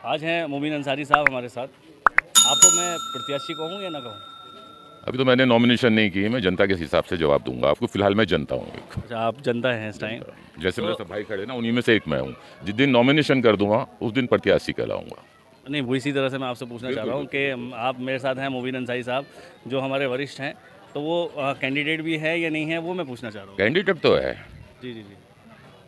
आज हैं मोबिन अंसारी साहब हमारे साथ। आपको मैं प्रत्याशी कहूँ या ना कहूँ? अभी तो मैंने नॉमिनेशन नहीं की है, मैं जनता के हिसाब से जवाब दूंगा आपको। फिलहाल मैं जनता हूँ एक। अच्छा, आप जनता हैं इस टाइम। जैसे मेरे सब भाई खड़े ना, उन्हीं में से एक मैं हूँ। जिस दिन नॉमिनेशन कर दूंगा उस दिन प्रत्याशी कहलाऊंगा। नहीं, वो इसी तरह से मैं आपसे पूछना चाह रहा हूँ कि आप मेरे साथ हैं मोबिन अंसारी साहब जो हमारे वरिष्ठ हैं, तो वो कैंडिडेट भी है या नहीं है, वो मैं पूछना चाह रहा हूँ। कैंडिडेट तो है। जी जी जी।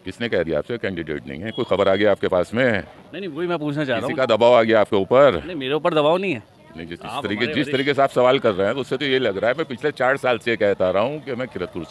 किसने कह दिया आपसे कैंडिडेट नहीं है? कोई खबर आ गया आपके पास में? नहीं, वही मैं पूछना चाह रहा हूँ। किसी का दबाव आ गया आपके ऊपर? नहीं, मेरे ऊपर दबाव नहीं है। नहीं, जिस तरीके से आप सवाल कर रहे हैं तो उससे तो ये लग रहा है मैं पिछले 4 साल से कहता रहा हूँ कि मैं किरतपुर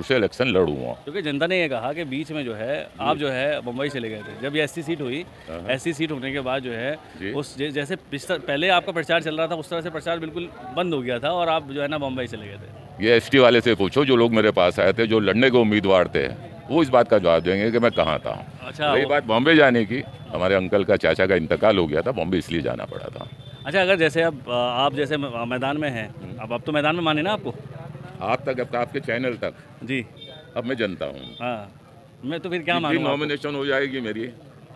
से इलेक्शन लड़ूंगा। क्योंकि जनता ने ये कहा कि बीच में जो है आप जो है मुंबई चले गए थे। जब ये एससी सीट हुई, एससी सीट होने के बाद जो है उस जैसे पहले आपका प्रचार चल रहा था उस तरह से प्रचार बिल्कुल बंद हो गया था और आप जो है ना मुंबई चले गए थे। ये एसटी वाले से पूछो, जो लोग मेरे पास आए थे, जो लड़ने के उम्मीदवार थे, वो इस बात का जवाब देंगे कि मैं कहाँ था। अच्छा, रही बात बॉम्बे जाने की, हमारे अंकल का चाचा का इंतकाल हो गया था, बॉम्बे इसलिए जाना पड़ा था। अच्छा, अगर जैसे अब आप जैसे मैदान में हैं, अब तो मैदान में माने ना आपको, आप तक, अब आपके चैनल तक जी। अब मैं जनता हूँ। हाँ, मैं तो फिर क्या मानूं? नॉमिनेशन हो जाएगी मेरी,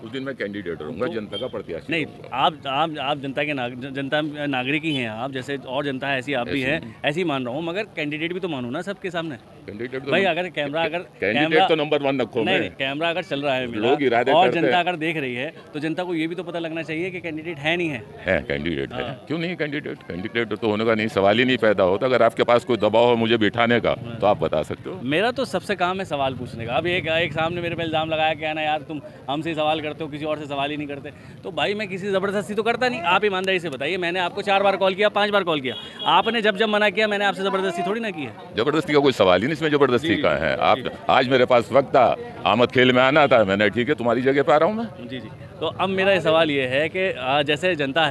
उस दिन मैं कैंडिडेट रहूँगा, जनता का प्रत्याशी नहीं। आप जनता के जनता नागरिक ही हैं आप, जैसे और जनता है ऐसी आप भी हैं, ऐसी मान रहा हूँ, मगर कैंडिडेट भी तो मानूं ना सबके सामने। कैंडिडेट तो भाई अगर कैमरा तो नंबर 1 रखो। नहीं, कैमरा अगर चल रहा है मेरा लोग इरादे और करते जनता अगर देख रही है तो जनता को ये भी तो पता लगना चाहिए कि कैंडिडेट है नहीं है। कैंडिडेट है। क्यों नहीं कैंडिडेट तो होने का नहीं सवाल ही नहीं पैदा होता। अगर आपके पास कोई दबाव है मुझे बिठाने का तो आप बता सकते हो। मेरा तो सबसे काम है सवाल पूछने का। अब एक सामने मेरे पे इल्ज़ाम लगाया कि ना यार तुम हमसे ही सवाल करते हो, किसी और से सवाल ही नहीं करते। तो भाई मैं किसी ज़बरदस्ती तो करता नहीं। आप ईमानदारी से बताइए, मैंने आपको 4 बार कॉल किया, 5 बार कॉल किया, आपने जब मना किया मैंने आपसे ज़बरदस्ती थोड़ी ना की है। ज़बरदस्ती का कोई सवाल ही नहीं, इसमें ज़बरदस्ती का है। आप आज मेरे पास वक्त था, आमद खेल में आना था, मैंने ठीक है तुम्हारी जगह पे आ रहा हूँ मैं। जी। तो अब मेरा सवाल ये है कि जैसे जनता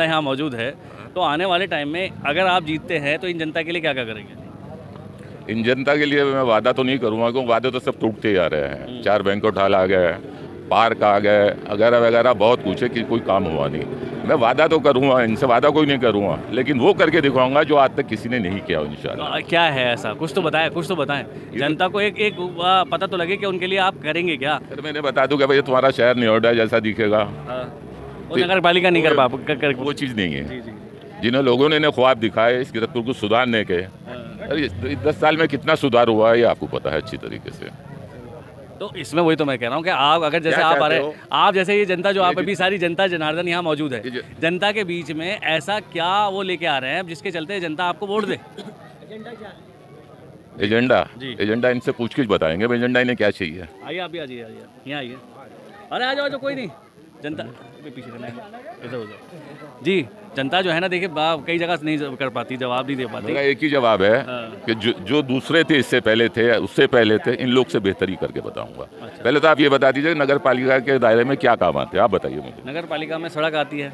यहाँ मौजूद है, तो आने वाले टाइम में अगर आप जीतते हैं तो इन जनता के लिए क्या क्या करेंगे? इन जनता के लिए मैं वादा तो नहीं करूँगा, क्योंकि वादे तो सब टूटते जा रहे हैं। 4 बैंकोट हॉल आ गए, पार्क आ गए, वगैरह वगैरह बहुत कुछ है कि कोई काम हुआ नहीं। मैं वादा तो करूँगा, इनसे वादा कोई नहीं करूँगा, लेकिन वो करके दिखाऊंगा जो आज तक किसी ने नहीं किया इंशाल्लाह। क्या है ऐसा? कुछ तो बताएं जनता को, एक पता तो लगे कि उनके लिए आप करेंगे क्या। सर मैंने बता दूं कि भाई तुम्हारा शहर नोएडा जैसा दिखेगा, नगर पालिका नहीं कर वो चीज़ नहीं है। जिन्हें लोगों ने ख्वाब दिखाए इस किरतपुर को सुधारने के, 10 साल में कितना सुधार हुआ है ये आपको पता है अच्छी तरीके से। तो इसमें वही तो मैं कह रहा हूँ कि आप अगर जैसे आप आ रहे, आप जैसे ये जनता जो आप अभी सारी जनता जनार्दन यहाँ मौजूद है, जनता के बीच में ऐसा क्या वो लेके आ रहे हैं जिसके चलते जनता आपको वोट दे? एजेंडा इनसे पूछ के बताएंगे भाई एजेंडा इन्हें क्या चाहिए। आइए, आप भी आ जाइए, यहाँ आइए। अरे आ जाओ, कोई नहीं। जनता पीछे करना है, ऐसा हो जाए जी। जनता जो है ना, देखिए कई जगह नहीं कर पाती, जवाब नहीं दे पाती। मेरा एक ही जवाब है कि जो दूसरे थे, उससे पहले थे, इन लोग से बेहतरी करके बताऊंगा। अच्छा। पहले तो आप ये बता दीजिए नगर पालिका के दायरे में क्या काम आते हैं, आप बताइए मुझे। नगर पालिका में सड़क आती है,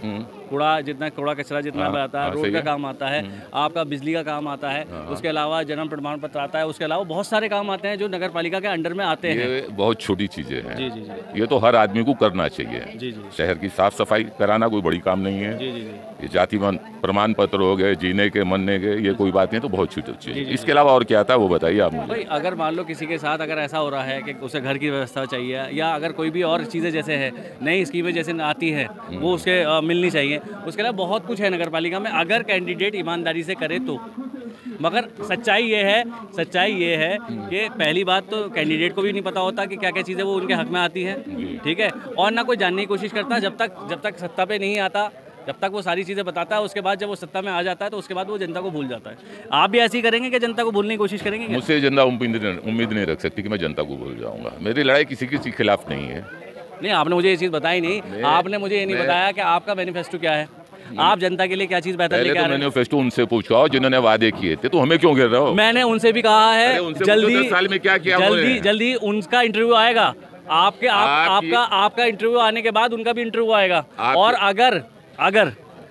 कूड़ा कचरा जितना आता है, रोड का काम आता है, आपका बिजली का काम आता है, उसके अलावा जन्म प्रमाण पत्र आता है, उसके अलावा बहुत सारे काम आते हैं जो नगर पालिका के अंडर में आते हैं। ये बहुत छोटी चीज़ें हैं। जी। ये तो हर आदमी को करना चाहिए। जी। शहर की साफ सफाई कराना कोई बड़ी काम नहीं है। जी। जाति प्रमाण पत्र हो गए, जीने के मरने के, ये कोई बात नहीं, तो बहुत छोटी चीज़। इसके अलावा और क्या आता है वो बताइए आप मुझे। भाई अगर मान लो किसी के साथ अगर ऐसा हो रहा है कि उसे घर की व्यवस्था चाहिए, या अगर कोई भी और चीज़ें जैसे है नई स्कीमें जैसे आती है वो उसके मिलनी चाहिए, उसके अलावा बहुत कुछ है नगर पालिका में, अगर कैंडिडेट ईमानदारी से करे तो। मगर सच्चाई ये है कि पहली बात तो कैंडिडेट को भी नहीं पता होता कि क्या क्या चीज़ें वो उनके हक में आती हैं, ठीक है, और ना कोई जानने की कोशिश करता। जब तक सत्ता पे नहीं आता, जब तक वो सारी चीज़ें बताता है, उसके बाद जब वो सत्ता में आ जाता है तो उसके बाद वो जनता को भूल जाता है। आप भी ऐसे ही करेंगे कि जनता को भूलने की कोशिश करेंगे? मुझसे जनता उम्मीद नहीं रख सकती कि मैं जनता को भूल जाऊँगा। मेरी लड़ाई किसी के खिलाफ नहीं है। नहीं, आपने मुझे ये चीज़ बताई नहीं। आपने मुझे ये नहीं बताया कि आपका मैनिफेस्टो क्या है, आप जनता के लिए क्या चीज़ बेहतर लेके आ रहे हैं। मैनिफेस्टो उनसे पूछो जिन्होंने वादे किए थे, तो हमें क्यों घेर रहे हो? मैंने उनसे भी कहा है जल्दी, 10 साल में क्या किया, जल्दी उनका इंटरव्यू आएगा। आपका इंटरव्यू आने के बाद उनका भी इंटरव्यू आएगा, और अगर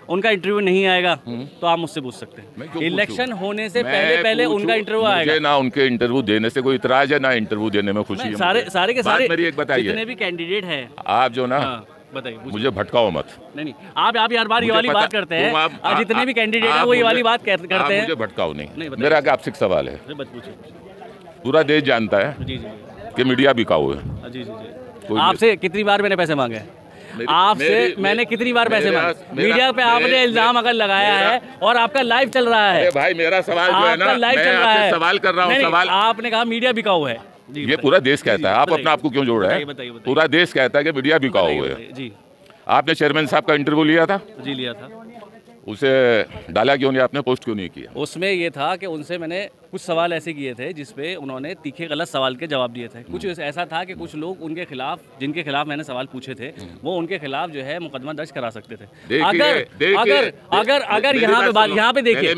उनका इंटरव्यू नहीं आएगा तो आप मुझसे पूछ सकते हैं। इलेक्शन होने से पहले उनका इंटरव्यू आएगा। मुझे ना उनके इंटरव्यू देने से कोई इतराज है, ना इंटरव्यू देने में खुशी है। सारे के सारे मेरी एक बताइए, जितने भी कैंडिडेट हैं, आप जो ना बताइए, मुझे भटकाओ मत। नहीं, आप हर बार ये वाली बात करते हैं। जितने भी कैंडिडेट हैं वो ये वाली बात करते हैं। मुझे भटकाओ नहीं। मेरा आपसे एक सवाल है, पूरा देश जानता है कि मीडिया बिकाऊ है। जी। आपसे कितनी बार मैंने पैसे मांगे? आपसे मैंने कितनी बार पैसे मांगे? मीडिया पे आपने इल्जाम अगर लगाया है और आपका लाइव चल रहा है। भाई मेरा सवाल जो है ना, मैं आपसे सवाल कर रहा हूँ। सवाल आपने कहा मीडिया बिकाऊ है। ये पूरा देश कहता है, आप अपने आप को क्यों जोड़ रहे हैं? पूरा देश कहता है कि मीडिया बिकाऊ है जी। आपने चेयरमैन साहब का इंटरव्यू लिया था? जी लिया था। उसे डाला क्यों नहीं आपने, पोस्ट क्यों नहीं किया? उसमें ये था कि उनसे मैंने कुछ सवाल ऐसे किए थे जिसपे उन्होंने तीखे गलत सवाल के जवाब दिए थे। कुछ ऐसा था कि कुछ लोग उनके खिलाफ, जिनके खिलाफ मैंने सवाल पूछे थे, वो उनके खिलाफ जो है मुकदमा दर्ज करा सकते थे। अगर यहाँ पे देखिए,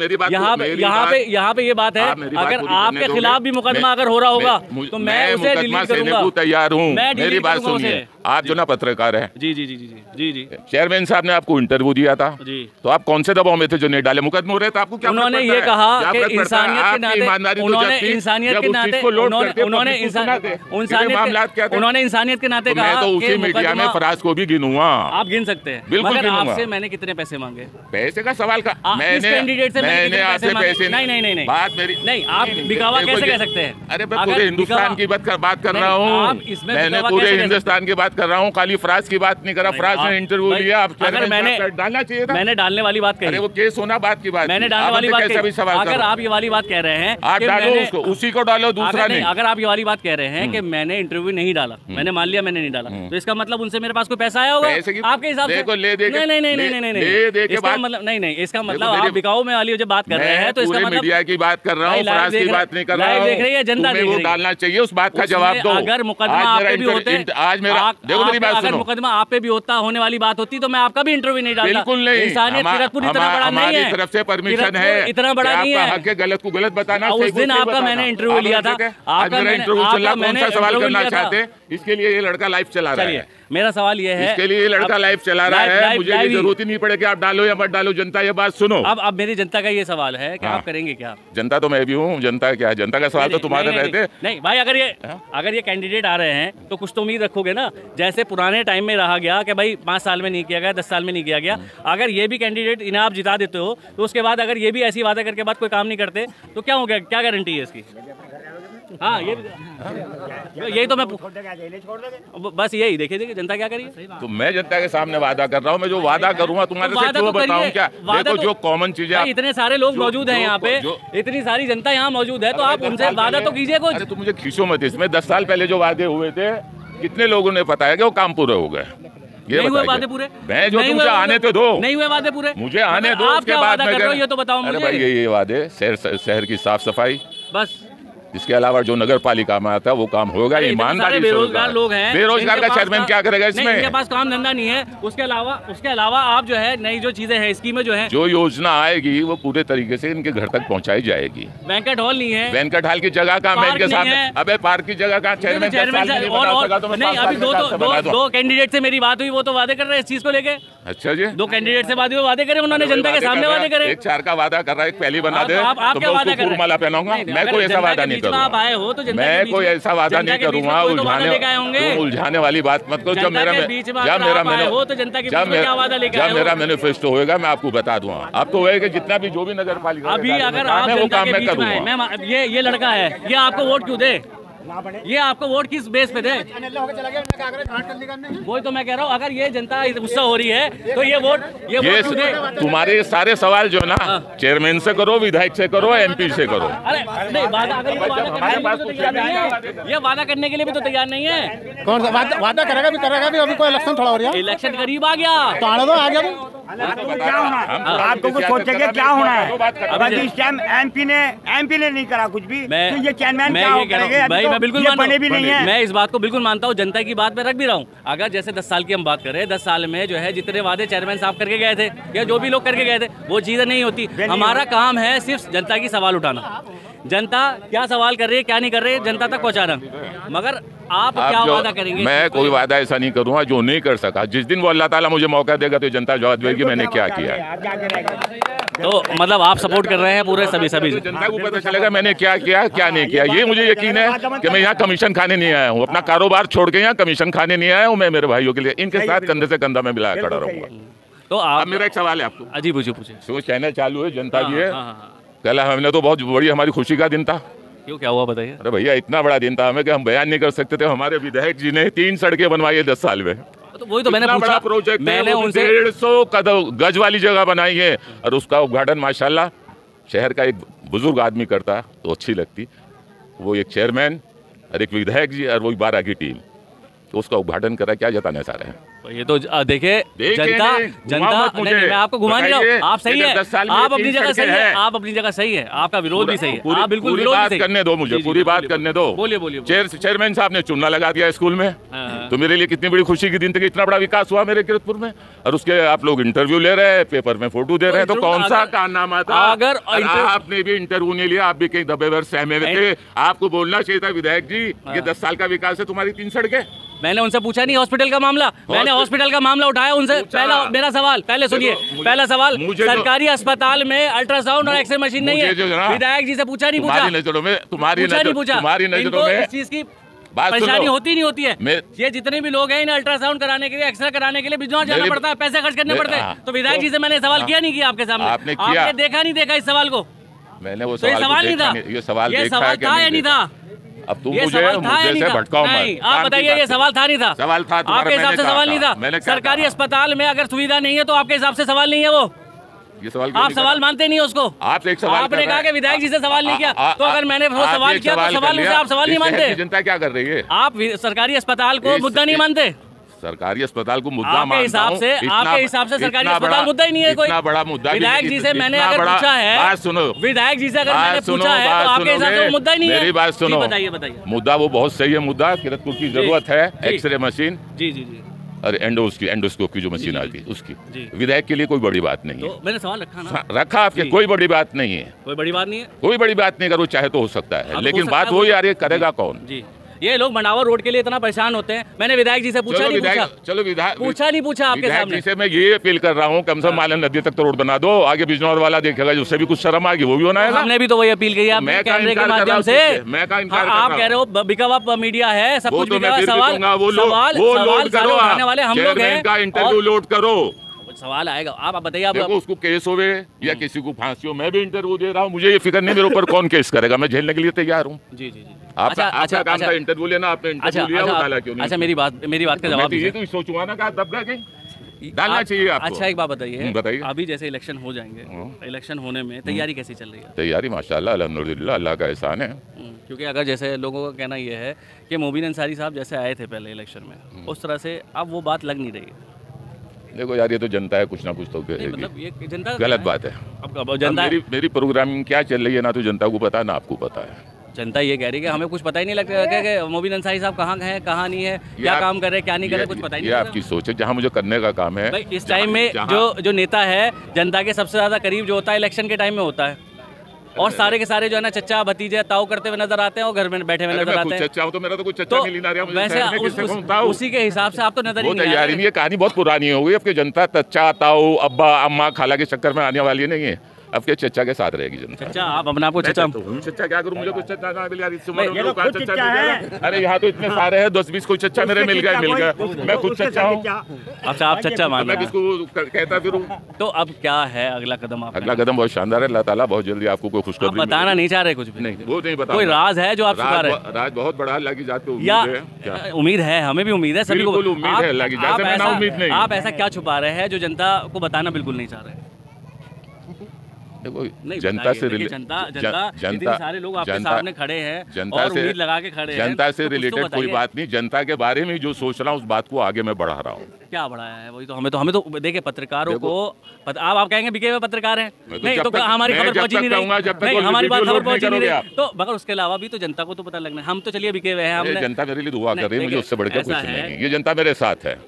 यहाँ पे ये बात है, अगर आपके खिलाफ भी मुकदमा अगर हो रहा होगा तो मैं उसे डिलीट करूंगा, तैयार हूँ। मेरी बात सुनिए, आप जो ना पत्रकार है। जी जी जी जी जी जी। चेयरमैन साहब ने आपको इंटरव्यू दिया था जी, तो आप कौन से दबाव में थे जो नहीं डाले? मुकदमे हो रहे थे, आपको क्या? उन्होंने ये कहा कि इंसानियत के नाते, उन्होंने इंसानियत के नाते कहा। तो उसी मीडिया में फराज को भी गिनूंगा। आप गिन सकते हैं, बिल्कुल। मगर आपसे मैंने कितने पैसे मांगे? पैसे का सवाल का मैंने आपसे पैसे नहीं, बात मेरी नहीं। आप बिकावा कैसे कह सकते हैं? अरे मैं पूरे हिंदुस्तान की बात कर रहा हूँ, मैंने पूरे हिंदुस्तान की बात कर रहा हूँ, खाली फराज की बात नहीं कर रहा। फराज ने इंटरव्यू लिया, अगर मैंने डालना चाहिए था, मैंने डालने वाली बात कही। वो केस होना बात की बात, मैंने डालने वाली बात कही। अगर आप ये वाली बात कह रहे हैं, आप डालो उसको, उसी को डालो, दूसरा नहीं। अगर आप ये वाली बात कह रहे हैं कि मैंने इंटरव्यू नहीं डाला, मैंने मान लिया मैंने नहीं डाला, तो इसका मतलब उनसे मेरे पास कोई पैसा आया होगा आपके हिसाब से? नहीं, इसका मतलब आप बिकाऊ में वाली जो बात कर रहे हैं, तो इसका मतलब मीडिया की बात कर रहा हूँ, फराज की बात नहीं कर रहा हूँ। देख रही है जनता, वो डालना चाहिए, उस बात का जवाब दो। अगर मुकदमा आप पे भी होते, आज मेरा देखो मेरी बात सुनो, अगर मुकदमा आप पे भी होता, होने वाली बात होती, तो मैं आपका भी इंटरव्यू नहीं डालता। बिल्कुल नहीं, इंसानियत किरतपुर इतना बड़ा नहीं है, तरफ से परमिशन है, इतना बड़ा नहीं है। हक है गलत को गलत बताना। उस दिन आपका मैंने इंटरव्यू लिया था, आपका इंटरव्यू चल रहा, कौन सा सवाल करना चाहते हैं? इसके लिए ये लड़का लाइव चला रहा है। मेरा सवाल ये है, इसके लिए ये लड़का लाइव चला रहा है, मुझे भी जरूरत ही नहीं पड़े कि आप डालो या मत डालो। जनता ये बात सुनो। अब मेरी जनता का ये सवाल है कि आप करेंगे क्या? जनता तो मैं भी हूँ, जनता क्या है? जनता का सवाल तो तुम्हारे रहते। नहीं भाई, अगर ये कैंडिडेट आ रहे हैं तो कुछ तो उम्मीद रखोगे ना। जैसे पुराने टाइम में रहा गया कि भाई 5 साल में नहीं किया गया, 10 साल में नहीं किया गया, अगर ये भी कैंडिडेट इन्हें आप जिता देते हो, तो उसके बाद अगर ये भी ऐसी वादा करके बाद कोई काम नहीं करते, तो क्या हो गया? क्या गारंटी है इसकी? हाँ, यही तो मैं बस यही देखिए जनता क्या करिए। तो मैं जनता के सामने वादा कर रहा हूँ, मैं जो वादा करूँगा तुम्हारे से क्यों बताऊँ? क्या देखो, जो कॉमन चीजें, इतने सारे लोग मौजूद हैं यहाँ पे, इतनी सारी जनता यहाँ मौजूद है, तो आप उनसे वादा तो कीजिए कुछ। अरे तो मुझे खींचो मत इसमें। 10 साल पहले जो वादे हुए थे, कितने लोगों ने बताया कि वो काम पूरे हो गए? ये हुए वादे पूरे? मैं जो तुमसे आने तो दो, नहीं हुए वादे पूरे, मुझे आने दो, उसके बाद ये तो बताओ मुझे। अरे भाई ये वादे, शहर की साफ सफाई, बस। इसके अलावा जो नगर पालिका में आता है वो काम होगा। ईमानदारी से बेरोजगार लोग हैं, बेरोजगार का चेयरमैन क्या करेगा इसमें? इनके पास काम धंधा नहीं है। उसके अलावा आप जो है नई जो चीजें हैं, स्कीमें जो है, जो योजना आएगी वो पूरे तरीके से इनके घर तक पहुंचाई जाएगी। बैंकेट हॉल नहीं है, बैंकेट हॉल की जगह कहाँ है इनके सामने? अबे पार्क की जगह कहाँ? चेयरमैन अभी दो कैंडिडेट से मेरी बात हुई, वो तो वादे कर रहे हैं इस चीज को लेके। अच्छा जी, 2 कैंडिडेट से वादे करे उन्होंने, जनता के सामने वादे करे। 1-4 का वादा कर रहा है, एक पहली बना दे, आप क्या वादा कर रहे हैं? माला पहनाऊंगा मैं, कोई ऐसा वादा नहीं करूँगा। आप आए हो तो मैं कोई ऐसा वादा नहीं करूंगा। उलझाने वाली बात मत करो। जब मेरा मैनिफेस्टो होगा मैं आपको बता दूंगा। आपको वही कि जितना भी जो भी नगर पालिका अभी अगर आप वो काम मैं करूंगा। ये लड़का है, ये आपको वोट क्यों दे? ये आपको वोट किस बेस पे दे? वही तो मैं कह रहा हूँ, अगर ये जनता गुस्सा हो रही है तो ये वोट क्यों दे? तुम्हारे सारे सवाल जो है ना, चेयरमैन से करो, विधायक से करो, MP से करो। अरे नहीं, ये वादा करने के लिए भी तो तैयार नहीं है। कौन सा वादा करेगा भी अभी कोई इलेक्शन थोड़ा हो रहा है, इलेक्शन करीब आ गया तो आने दो, आ गया। क्या होना आपको कुछ सोचेंगे क्या होना है? अगर इस टाइम MP ने नहीं करा कुछ भी, तो ये चेयरमैन क्या करेंगे? भाई मैं बिल्कुल बने भी नहीं है। मैं इस बात को बिल्कुल मानता हूँ, जनता की बात मैं रख भी रहा हूँ। अगर जैसे 10 साल की हम बात करें, 10 साल में जो है जितने वादे चेयरमैन साहब करके गए थे या जो भी लोग करके गए थे, वो चीजें नहीं होती। हमारा काम है सिर्फ जनता की सवाल उठाना, जनता क्या सवाल कर रही है, क्या नहीं कर रही है, जनता तक पहुँचाना। मगर आप क्या वादा करेंगे? मैं कोई वादा ऐसा नहीं करूँगा जो नहीं कर सका। जिस दिन वो अल्लाह ताला मुझे मौका देगा तो जनता जवाब देगी मैंने क्या किया। तो मतलब आप सपोर्ट कर रहे हैं पूरे सभी जनता को पता चलेगा मैंने क्या किया, क्या नहीं किया। ये मुझे यकीन है कि मैं यहाँ कमीशन खाने नहीं आया हूँ, अपना कारोबार छोड़ के यहाँ कमीशन खाने नहीं आया हूँ। मैं मेरे भाइयों के लिए इनके साथ कंधे से कंधा में मिला खड़ा रहूँगा। तो आप, मेरा एक सवाल है आपको। अजी पूछे। शो चैनल चालू है, जनता भी है। कल हमने तो बहुत बड़ी हमारी खुशी का दिन था। क्यों, क्या हुआ बताइए? अरे भैया इतना बड़ा दिन था हमें कि हम बयान नहीं कर सकते थे। हमारे विधायक जी ने 3 सड़कें बनवाई है 10 साल में। तो वही तो मैंने पूछा, प्रोजेक्ट मैंने उनसे 150 गज वाली जगह बनाई है और उसका उद्घाटन माशाल्लाह शहर का एक बुजुर्ग आदमी करता तो अच्छी लगती। वो एक चेयरमैन और एक विधायक जी और वो 12 की टीम, तो उसका उद्घाटन करा, क्या जताने सारे हैं। ये तो देखिए जनता नहीं, मैं आपको घुमा नहीं रहा हूँ, आप सही है, आप अपनी जगह सही है, आप अपनी जगह सही है, आपका विरोध भी सही है, आप बिल्कुल पूरी बात करने दो मुझे, पूरी बात करने दो। बोलिए बोलिए। चेयरमैन साहब ने चूना लगा दिया स्कूल में, तो मेरे लिए कितनी बड़ी खुशी की दिन थी कि इतना बड़ा विकास हुआ मेरे किरतपुर में, और उसके आप लोग इंटरव्यू ले रहे हैं, पेपर में फोटो दे रहे हैं, तो कौन सा कारनामा था? अगर आपने भी इंटरव्यू नहीं लिया, आप भी कहीं दबे हुए सहमे हुए थे, आपको बोलना चाहिए था विधायक जी ये 10 साल का विकास है, तुम्हारी 3 सड़कें। मैंने उनसे पूछा नहीं हॉस्पिटल का मामला, मैंने हॉस्पिटल का मामला उठाया उनसे। पहला मेरा सवाल, पहले सुनिए, पहला सवाल, सरकारी अस्पताल में अल्ट्रासाउंड और एक्सरे मशीन नहीं है, विधायक जी से पूछा नहीं, तुम्हारी नजरों में इस चीज की परेशानी होती नहीं होती है। ये जितने भी लोग हैं इन्हें अल्ट्रासाउंड कराने के लिए, एक्सरे कराने के लिए बिजनौर जाना पड़ता है, पैसे खर्च करने पड़ते हैं। तो विधायक जी से मैंने सवाल किया नहीं किया आपके सामने? आपने देखा नहीं देखा इस सवाल को? मैंने वो सवाल नहीं था, ये सवाल था या नहीं था? अब तुम मुझे से भटकाओ मत। आप बताइए, ये सवाल था नहीं था? सवाल था, आपके हिसाब से सवाल नहीं था? सरकारी अस्पताल में अगर सुविधा नहीं है तो आपके हिसाब से सवाल नहीं है वो? ये सवाल आप सवाल मानते नहीं हो उसको? आप एक सवाल आपने कहा कि विधायक जी से सवाल नहीं किया, तो अगर मैंने वो सवाल किया तो सवाल से आप सवाल नहीं मानते? जनता क्या कर रही है? आप सरकारी अस्पताल को मुद्दा नहीं मानते? सरकारी अस्पताल को मुद्दा आपके हिसाब से सरकारी अस्पताल मुद्दा ही नहीं है कोई। इतना बड़ा मुद्दा विधायक जी से मैंने अगर पूछा है, बात सुनो, विधायक जी से अगर मैंने पूछा है तो आपके हिसाब से मुद्दा ही नहीं है। मेरी बात सुनो, बताइए। मुद्दा वो बहुत सही है, मुद्दा किरतपुर की जरूरत है एक्सरे मशीन जी और एंडोस्कोप की जो मशीन आती है उसकी। विधायक के लिए कोई बड़ी बात नहीं है। मैंने सवाल रखा आपके, कोई बड़ी बात नहीं है, कोई बड़ी बात नहीं है, कोई बड़ी बात नहीं। अगर वो चाहे तो हो सकता है, लेकिन बात वही आ रही है, करेगा कौन? जी, ये लोग मंडावर रोड के लिए इतना परेशान होते हैं। मैंने विधायक जी से पूछा नहीं पूछा आपके सामने से मैं ये अपील कर रहा हूँ, कम से कम मालन नदी तक तो रोड बना दो, आगे बिजनौर वाला देखेगा, उससे भी कुछ शर्म आएगी, वो भी बनाएगा। हमने भी तो वही अपील की है आपने कैमरे के माध्यम से। आप कह रहे हो बिका हुआ मीडिया है, सब कुछ बिका हुआ। सवाल वाले हम लोग हैं, इंटरव्यू लोड करो, सवाल आएगा। आप बताइए, आप उसको केस होवे या किसी को फांसी हो, मैं भी इंटरव्यू दे रहा हूँ, मुझे ये फिक्र नहीं मेरे ऊपर कौन केस करेगा, मैं झेलने के लिए तैयार हूँ। जी जी जी। आपका काम था इंटरव्यू लेना, आपने इंटरव्यू लिया, वो डाला क्यों नहीं? अच्छा, मेरी बात का जवाब ये तो सोचूंगा ना, कहा दबका कहीं डालना चाहिए आपको। अच्छा, एक बात बताइए, बताइए, अभी जैसे इलेक्शन हो जाएंगे, इलेक्शन होने में तैयारी कैसी चल रही है? तैयारी माशाल्लाह अल्हम्दुलिल्लाह, अल्लाह का एहसान है। क्योंकि अगर जैसे लोगों का कहना ये है कि मोबिन अंसारी साहब जैसे आए थे पहले इलेक्शन में, उस तरह से अब वो बात लग नहीं रही है। देखो यार, ये तो जनता है, कुछ ना कुछ तो मतलब ये जनता गलत बात है। अब जनता मेरी प्रोग्रामिंग क्या चल रही है ना तो जनता को पता है ना आपको पता है। जनता ये कह रही है कि हमें कुछ पता ही नहीं लगता कि मोबिन अंसारी साहब कहाँ हैं, कहाँ नहीं है, क्या काम कर रहे हैं, क्या नहीं कर रहे, कुछ पता ही नहीं। ये आपकी सोच है, जहाँ मुझे करने का काम है। इस टाइम में जो नेता है जनता के सबसे ज्यादा करीब जो होता है इलेक्शन के टाइम में होता है, और सारे के सारे जो है ना चच्चा भतीजे ताऊ करते हुए नजर आते हैं और घर में बैठे हुए नजर आते हैं। चच्चा हूं तो मेरा तो कुछ चच्चा नहीं ला रहा, वैसे उसी के हिसाब से आप तो नजर ही नहीं आ रहे। ये कहानी बहुत पुरानी हो गई, अब की जनता चच्चा ताऊ अब्बा अम्मा खाला के चक्कर में आने वाली नहीं है, अब के चच्चा के साथ रहेगी जनता। चच्चा, आप अपने आप को चच्चा? चच्चा क्या करूं, मुझे कुछ चच्चा ना मिले यार। अरे यहाँ तो इतने सारे हैं, 10-20 कोई चच्चा मेरे मिल गए, मैं खुद चच्चा हूँ। अच्छा, आप चच्चा मान रहे हैं, मैं किसको कहता फिरूं? तो अब क्या है अगला कदम? अगला कदम बहुत शानदार है, अल्लाह ताला बहुत जल्दी आपको कोई खुशखबरी बताना नहीं चाह रहे, कुछ भी नहीं, वो नहीं बता। कोई राज है जो आप छुपा रहे हैं? राज बहुत बड़ा, अल्लाह की जात पे उम्मीद है, हमें भी उम्मीद है, सभी को उम्मीद है अल्लाह की जात से, ना उम्मीद नहीं। आप ऐसा क्या छुपा रहे हैं जो जनता को बताना बिल्कुल नहीं चाह रहे? देखो, जनता से जनता सारे लोग आपके सामने खड़े हैं, जनता से उम्मीद लगा के खड़े हैं, जनता से रिलेटेड कोई बात नहीं, जनता के बारे में जो सोच रहा हूँ उस बात को आगे मैं बढ़ा रहा हूँ। क्या बढ़ाया है? वही तो हमें तो देखिए, पत्रकारों को आप कहेंगे बिके हुए पत्रकार हैं, नहीं तो हमारी खबर पहुंची नहीं रही, हमारी बात खबर पहुंची नहीं रही, तो मगर उसके अलावा भी तो जनता को तो पता लगना है। हम तो चलिए बिके हुए हैं, हमने जनता मेरे लिए दुआ कर रही है, मुझे उससे बढ़कर कुछ नहीं, ये जनता मेरे साथ है।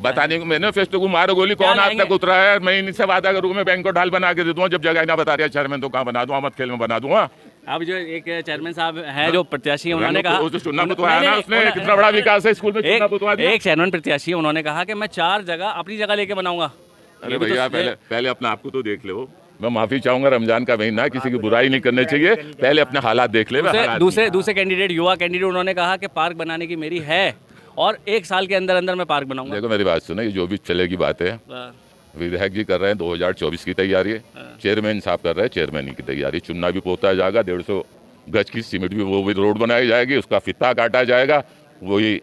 बताने को मैनिफेस्टो को मारो गोली, कौन आज तक उतरा है? मैं इनसे वादा करूँ, मैं बैंक को ढाल बना के दे दूँ, जब जगह ना बता रहा चेयरमैन तो कहाँ बना दूँ, अहमद खेल में बना दूंगा। अब जो एक चेयरमैन साहब हैं जो प्रत्याशी, उन्होंने कहा उसने कितना बड़ा विकास है स्कूल में, एक चेयरमैन प्रत्याशी उन्होंने कहा कि मैं 4 जगह अपनी जगह लेके बनाऊंगा। अरे भैया, पहले अपने आप को तो देख लो। मैं माफी चाहूंगा, रमजान का महीना, किसी की बुराई नहीं करनी चाहिए, पहले अपने हालात देख ले। दूसरे कैंडिडेट, युवा कैंडिडेट, उन्होंने कहा कि पार्क बनाने की मेरी है और 1 साल के अंदर अंदर मैं पार्क बनाऊंगा। देखो मेरी बात सुनो, ये जो भी चलेगी बात है, विधायक जी कर रहे हैं 2024 की तैयारी है, चेयरमैन साहब कर रहे हैं चेयरमैन की तैयारी, चुनना भी पोता जाएगा, 150 गज की सीमेंट भी रोड बनाई जाएगी, उसका फित्ता काटा जाएगा, वही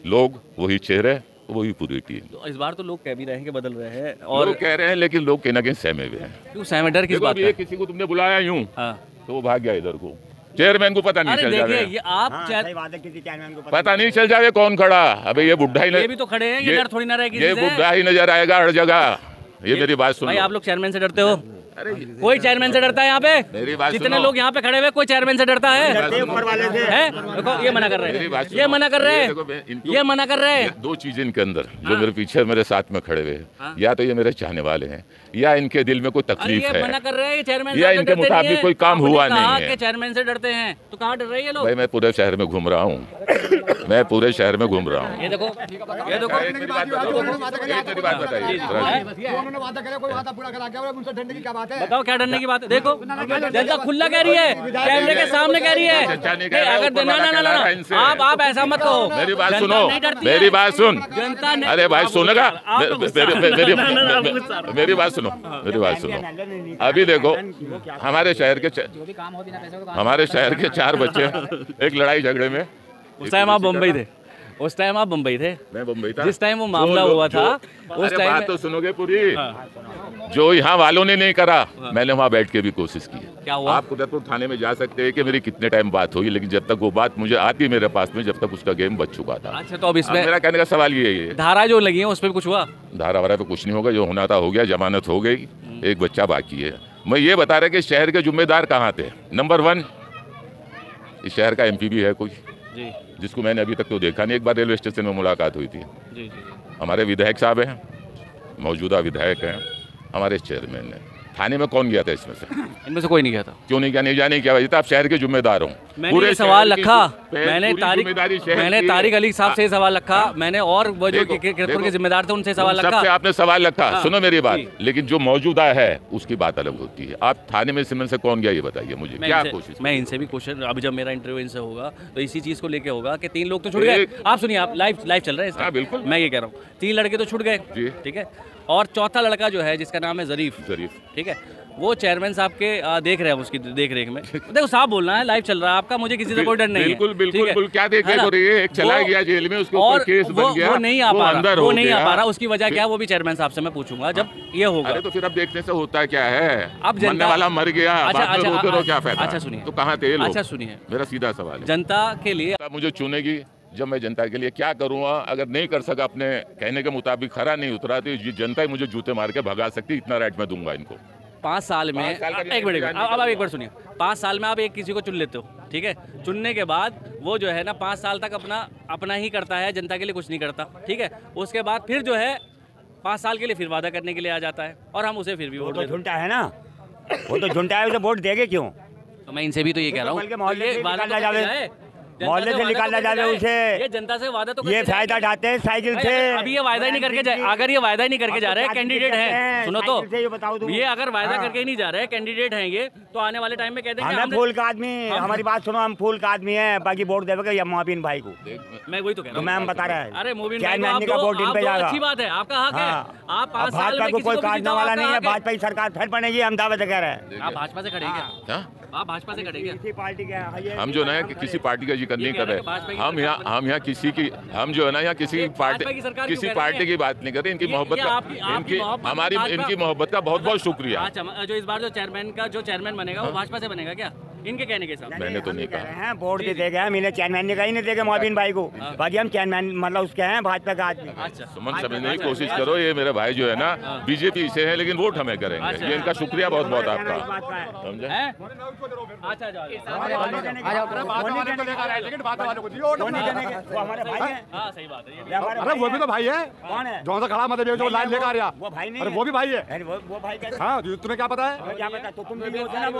लोग वही चेहरे वही पूरी टीम। तो इस बार तो लोग कह भी रहे हैं कि बदल रहे हैं और लोग कह रहे हैं, लेकिन लोग कहीं ना कहीं सहमे हुए हैं। क्यों सहमे, डर किस देखो, बात अभी का? किसी को तुमने बुलाया यूं हाँ। तो वो भाग गया इधर को, चेयरमैन को पता नहीं अरे चल देखिए, जाए, ये आप हाँ, चेयर- सही बात है, किसी चैनमैन को पता नहीं चल जाए कौन खड़ा। अबे ये बुढ़ा ही ये भी तो खड़े हैं, ये डर थोड़ी ना रहे किसी ये से। बुढ़ा ही नजर आएगा हर जगह। ये मेरी बात सुनो भाई, आप लोग चेयरमैन से डरते हो? कोई चेयरमैन से डरता है यहाँ पे? मेरी बात जितने सुनो। लोग यहाँ पे खड़े हुए, कोई चेयरमैन से डरता है? ऊपर वाले से हैं? देखो, ये मना कर रहे मेरी बात हैं, सुनो। ये मना कर रहे ये हैं, देखो, इनको- ये मना कर रहे ये हैं। दो चीजें इनके अंदर जो मेरे पीछे मेरे साथ में खड़े हुए हैं, या तो ये मेरे चाहने वाले हैं या इनके दिल में कोई अरे तकलीफ ये मना है, कर रहे हैं, चेयरमैन या साहब से इनके डरते नहीं मुताबिक हैं। कोई काम आपने हुआ कहा नहीं है। कि चेयरमैन से डरते हैं, तो कहाँ डर रहे हैं ये लोग? भाई मैं पूरे शहर में घूम रहा हूँ, मैं पूरे शहर में घूम रहा हूँ। ये देखो, ये देखो, एक मेरी बात बताओ, एक मेरी बात बताइए। उन्होंने वादा करा, कोई वादा पूरा करा क्या? उनसे डरने की क्या बात है? बताओ क्या डरने की बात है? देखो, जनता खुला कह रही है, कैमरे के सामने कह रही है। अच्छा नहीं कह नहीं, रहा, अगर ऊपर ना वाला ना कह ना रहा ना, है इनसे। आप ऐसा मत कहो। मेरी बात जनता सुनो, नहीं डरती मेरी है। बात सुन। जनता ने- अरे भाई सुनेगा, आप तो गुस्सा- मेरी बात सुनो, मेरी बात सुनो। अभी देखो, हमारे शहर के 4 बच्चे एक लड़ाई झगड़े में। उस टाइम आप बम्बई थे, उस टाइम आप बम्बई थे, मैं बम्बई था जिस टाइम वो मामला हुआ था, उस टाइम बात तो सुनोगे पूरी। जो यहाँ वालों ने नहीं करा, मैंने वहाँ बैठ के भी कोशिश की। क्या हुआ? आप उदयपुर थाने में जा सकते हैं कि मेरी कितने टाइम बात हुई, लेकिन जब तक वो बात मुझे आती मेरे पास में, जब तक उसका गेम बच चुका था। अच्छा, तो अब अब इसमें मेरा कहने का सवाल ये है, धारा जो लगी है उस पर भी कुछ हुआ? धारा वारा पे कुछ नहीं होगा, जो होना था हो गया, जमानत हो गई, एक बच्चा बाकी है। मैं ये बता रहा कि शहर के जिम्मेदार कहाँ थे। नंबर 1, इस शहर का MP भी है कोई, जी जिसको मैंने अभी तक तो देखा नहीं। एक बार रेलवे स्टेशन में मुलाकात हुई थी। जी जी। हमारे विधायक साहब हैं, मौजूदा विधायक हैं, हमारे चेयरमैन हैं। थाने में कौन गया था इसमें से? इनमें से कोई नहीं गया था। क्यों नहीं गया? नहीं जाने क्या वजह था? आप शहर के जिम्मेदार हो। मैंने ये सवाल रखा, मैंने जिम्मेदारी तारिक अली साहब से सवाल रखा, मैंने और वो जो देखो, किरतपुर के जिम्मेदार थे उनसे सवाल रखा। सबसे आपने सवाल रखा। हाँ, सुनो मेरी बात, जी। लेकिन जो मौजूदा है उसकी बात अलग होती है। आप थाने में से कौन गया ये बताइए मुझे, क्या कोशिश? मैं इनसे भी क्वेश्चन, अब जब मेरा इंटरव्यू इनसे होगा तो इसी चीज को लेके होगा कि 3 लोग तो छुट गए। आप सुनिए, आप लाइव चल रहे हैं इसका? हाँ, बिल्कुल। मैं ये कह रहा हूँ, 3 लड़के तो छुट गए, जी। ठीक है, और चौथा लड़का जो है जिसका नाम है ज़रीफ, ठीक है, वो चेयरमैन साहब के देख रहे हैं, उसकी देख रेख में। देखो साहब बोलना है, लाइव चल रहा है आपका, मुझे किसी से कोई डर नहीं है। बिल्कुल बिल्कुल, क्या देख रेख हो रही है? एक चला गया जेल में, उसके ऊपर केस बन गया, वो नहीं आ पा रहा, वो नहीं आ पा रहा, उसकी वजह फिर- क्या है वो भी चेयरमैन साहब से मैं पूछूंगा जब ये होगा। अरे तो फिर अब देखने से होता क्या है? अब जनता- मरने वाला मर गया, अच्छा, बाद में अच्छा, रोते रहो, क्या फायदा? अच्छा सुनिए, तो कहाँ थे ये लोग? अच्छा सुनिए, मेरा सीधा सवाल है, जनता के लिए मुझे चुनेगी जब मैं जनता के लिए क्या करूँगा? अगर नहीं कर सका, अपने कहने के मुताबिक खरा नहीं उतरा, तो ये जनता ही मुझे जूते मार के भगा सकती। इतना राइट मैं दूंगा इनको। 5 साल में 5 साल का एक मिनट, अब आप एक बार सुनिए, 5 साल में आप एक किसी को चुन लेते हो, ठीक है, चुनने के बाद वो जो है ना 5 साल तक अपना ही करता है, जनता के लिए कुछ नहीं करता, ठीक है, उसके बाद फिर जो है 5 साल के लिए फिर वादा करने के लिए आ जाता है और हम उसे फिर भी वोट तो देते हैं। झुंडा है ना, वो तो झुंडा है, उसे वोट देंगे क्यों? तो मैं इनसे भी तो ये कह रहा हूँ, मोहल्ले से निकालना जावे, जनता मोहल्ले से वादा निकालना तो जावे करके उसे। जाए। ये जनता से वादा तो ये करके फायदा जाए। उठाते हैं साइकिल भाई, से। अभी ये वायदा ही नहीं करके जाए, अगर ये वायदा ही नहीं करके जा रहे हैं, कैंडिडेट हैं, सुनो तो, साइकिल से ये बताओ तुम। ये अगर वायदा हाँ। करके ही नहीं जा रहे हैं, कैंडिडेट हैं ये, तो आने वाले टाइम में कह देंगे हमें हमने- फूल का आदमी, हमारी बात सुनो, हम फूल का आदमी है, बाकी वोट देवे या मोबिन भाई को। मैं वही तो कह रहा तो हूँ। मैम बता रहा है, अरे मोबिन क्या भाई को नानी का वोट इन पे जाएगा? अच्छी बात है, आपका हक है, आप 5 साल भाजपा में को किसी कोई को भी काटने जिताओ, वाला आपका नहीं है। हक है। भाजपा की सरकार फिर बनेगी, हम दावे से कह रहे हैं। आप भाजपा से खड़े हैं क्या? हाँ? आप भाजपा से खड़े हैं क्या? किसी पार्टी के हम जो ना कि किसी पार्टी का जिक्र नहीं ये कर कह रहे रहे, हैं कि भाजपा की हम यहाँ किसी की, हम जो है ना यहाँ किसी ये पार्टी भाजपा की सरकार क्यों किसी कह रहे पार्टी हैं? की बात नहीं कर रहे। इनकी मोहब्बत ये का, आपकी मोहब्बत हमारी भाजपा- इनकी मोहब्बत का बहुत बहुत शुक्रिया। अच्छा, जो इस बार जो चेयरमैन बनेगा वो भाजपा से बनेगा क्या, इनके कहने के हिसाब से? मैंने तो नहीं कह कहा। रहे हैं वोट दे देगा, मैंने चेयरमैन ने कहीं नहीं देगा मोबिन भाई को, बाकी हम चेयरमैन मतलब उसके हैं भाजपा का आदमी। अच्छा, सुमन समझने की कोशिश करो, ये मेरे भाई जो है ना बीजेपी से है, लेकिन वोट हमें करेंगे। ये इनका शुक्रिया बहुत बहुत आपका, समझे? हैं? अच्छा, जाओ। हमारे भाई हैं। हाँ, सही बात है, ये भी। अरे वो भी तो भाई है, कौन है? जो सा खड़ा मतलब जो लाइन लेकर आ रहा। वो भाई नहीं अरे है। वो भी भाई है। अरे वो भाई कैसे? हाँ, तुम्हें क्या पता है? क्या पता, तो तुम भी होते ना वो,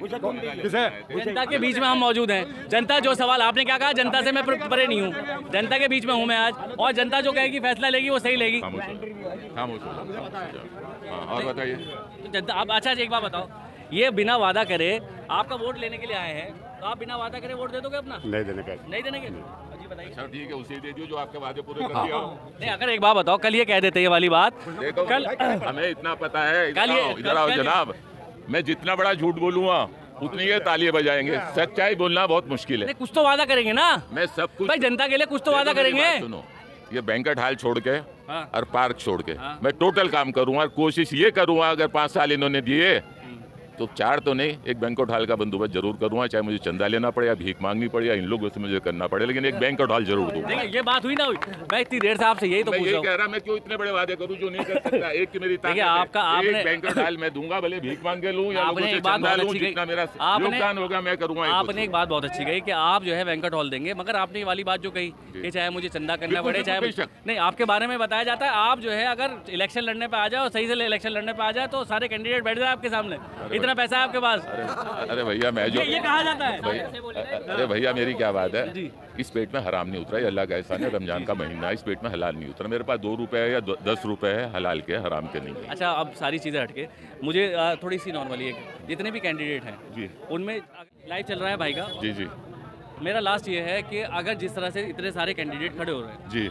उसे तुम भी। किसे? जनता के बीच में हम मौजूद हैं। जनता जो सवाल आपने क्या कहा, जनता से मैं परे नहीं हूँ, जनता के बीच में हूँ मैं आज, और जनता जो कहेगी फैसला लेगी वो सही लेगी। खामोश हो। हाँ, और बताइए। तो जनता, आप अच्छा एक बात बताओ, ये बिना वादा करे आपका वोट लेने के लिए आए हैं, तो आप बिना वादा करे वोट दे दोगे अपना? नहीं देने का। नहीं देने के? जी बताइए। अच्छा ठीक है, उसे दे दियो जो आपके वादे पूरे कर दिया हो। नहीं, अगर एक बात बताओ, कल ये कह देते ये वाली बात, देखो कल हमें इतना पता है, कल ये- इधर आओ कल ये- जनाब, मैं जितना बड़ा झूठ बोलूँगा उतनी ये तालियां बजाएंगे। सच्चाई बोलना बहुत मुश्किल है। नहीं, कुछ तो वादा करेंगे ना मैं सब कुछ, भाई, जनता के लिए कुछ तो वादा देखो मेरी करेंगे। बात सुनो, ये बैंकेट हॉल छोड़ के हाँ। और पार्क छोड़ के हाँ। मैं टोटल काम करूँगा और कोशिश ये करूँगा अगर 5 साल इन्होंने दिए तो 4 तो नहीं, एक बैंकेट हॉल का बंदोबस्त जरूर करूँगा, चाहे मुझे चंदा लेना पड़े या भीख मांगनी पड़े या इन लोगों से मुझे करना पड़े, लेकिन एक बैंकेट हॉल जरूर दूंगा। देखिए ये बात हुई ना, मैं इतनी देर से आपसे यही तो मैं पूछ यही रहा कह रहा, मैं क्यों इतने बड़े वादे करूं जो नहीं कर सकता। एक की मेरी ताकत है, एक बैंकेट हॉल मैं दूंगा, भले भीख मांग के लूं या लोगों से चंदा लूं, जितना मेरा योगदान होगा मैं करूंगा। आपने एक बात बहुत अच्छी कही कि आप जो है बैंकेट हॉल देंगे, मगर आपने ये वाली बात जो कही कि चाहे मुझे चंदा करना पड़े, चाहे नहीं, आपके बारे में बताया जाता है आप जो है अगर इलेक्शन लड़ने पे आ जाए और सही से इलेक्शन लड़ने पे आ जाए तो सारे कैंडिडेट बैठ जाए आपके सामने, इतना पैसा है आपके पास। अरे भैया मैं जो ये कहा जाता है। अरे भैया मेरी क्या बात है, इस पेट में हराम नहीं उतरा, ये अल्लाह का एहसान है, रमजान का महीना, इस पेट में हलाल नहीं उतरा। मेरे पास 2 रुपए या 10 रुपए है हलाल के, हराम के नहीं। अच्छा, अब सारी चीज़ें हटके मुझे थोड़ी सी नॉर्मली है, जितने भी कैंडिडेट हैं जी, उनमें लाइव चल रहा है भाई का। जी जी मेरा लास्ट ये है कि अगर जिस तरह से इतने सारे कैंडिडेट खड़े हो रहे हैं जी,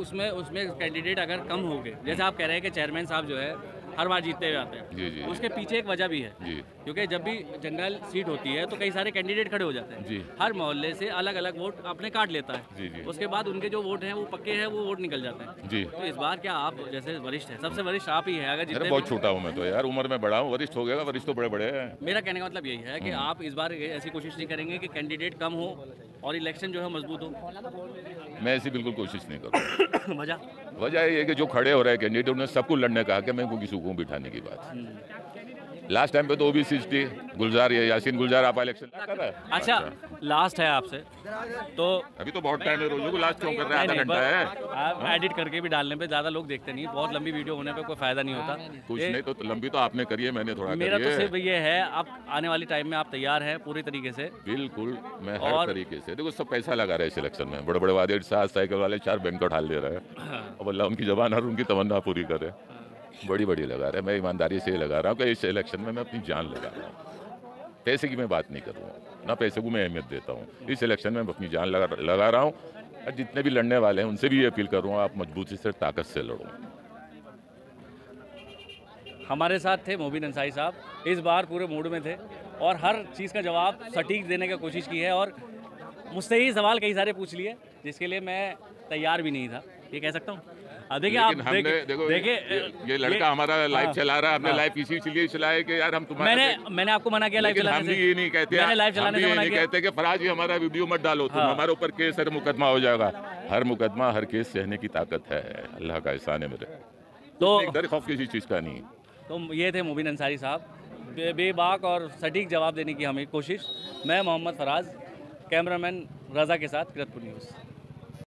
उसमें कैंडिडेट अगर कम हो गए, जैसे आप कह रहे हैं कि चेयरमैन साहब जो है हर बार जीतते हुए आते हैं, जी जी, उसके पीछे एक वजह भी है जी, क्योंकि जब भी जनरल सीट होती है तो कई सारे कैंडिडेट खड़े हो जाते हैं जी, हर मोहल्ले से अलग अलग वोट अपने काट लेता है जी, जी, उसके बाद उनके जो वोट हैं वो पक्के हैं, वो वोट निकल जाते हैं जी। तो इस बार क्या आप जैसे वरिष्ठ हैं, सबसे वरिष्ठ आप ही हैं, अगर अरे जितने बहुत छोटा हूँ मैं तो यार, उम्र में बड़ा हूँ, वरिष्ठ हो गया, वरिष्ठ तो बड़े बड़े हैं। मेरा कहने का मतलब यही है कि आप इस बार ऐसी कोशिश नहीं करेंगे कि कैंडिडेट कम हो और इलेक्शन जो है मजबूत हो। मैं ऐसी बिल्कुल कोशिश नहीं करूँगा। वजह ये है कि जो खड़े हो रहे हैं कैंडिडेट, उन्हें सबको लड़ने कहा कि मैं को किसी को बिठाने की बात। लास्ट टाइम पे तो ओबीसी थी, गुलजार ये यासीन गुलजार आपा इलेक्शन कर रहा है। अच्छा, लास्ट है आपसे तो अभी तो बहुत टाइम है, रोजों को लास्ट क्यों कर रहे हैं, आधा घंटा है। आप एडिट करके भी डालने पे ज़्यादा लोग देखते नहीं, बहुत लंबी वीडियो होने पे कोई फायदा नहीं होता। कुछ नहीं तो लंबी तो आपने करी है, मैंने थोड़ा मेरा तो सिर्फ ये है, आप आने वाली टाइम में आप तैयार हैं पूरी तरीके से? बिल्कुल, मैं हर तरीके से। देखो सब पैसा लगा रहे हैं इलेक्शन में, बड़े बड़े वादे, 7 साइकिल वाले 4 बैंकेट हाल दे रहे हैं। अब अल्लाह उनकी जबान और उनकी तमन्ना पूरी करे। बड़ी बड़ी लगा रहे हैं, मैं ईमानदारी से लगा रहा हूँ कि इस इलेक्शन में मैं अपनी जान लगा रहा हूँ। पैसे की मैं बात नहीं करूँगा, ना पैसे को मैं अहमियत देता हूँ। इस इलेक्शन में मैं अपनी जान लगा रहा हूँ और जितने भी लड़ने वाले हैं उनसे भी ये अपील करूँगा, आप मजबूती से, ताकत से लड़ो। हमारे साथ थे मोबिन अंसारी साहब, इस बार पूरे मूड में थे और हर चीज़ का जवाब सटीक देने की कोशिश की है और मुझसे ही सवाल कई सारे पूछ लिए जिसके लिए मैं तैयार भी नहीं था, ये कह सकता हूँ। देखिए आप देखिए ये लड़का हमारा लाइव चला रहा है, हमने लाइव इसीलिए चलाया कि यार हम तुम्हारे, मैंने आपको मना किया लाइव चलाने से। हम ये नहीं कहते, मैंने लाइव चलाने से मना किया, कहते कि फराज ये हमारा वीडियो मत डालो, तुम हमारे ऊपर केस है, मुकदमा हो जाएगा। हर मुकदमा, हर केस सहने की ताकत है, अल्लाह का एहसान है मेरे, तो डर खौफ किसी चीज़ का नहीं। तो ये थे मोबिन अंसारी साहब, बेबाक और सटीक जवाब देने की हमें कोशिश। मैं मोहम्मद फराज, कैमरामैन रज़ा के साथ, किरतपुर न्यूज़।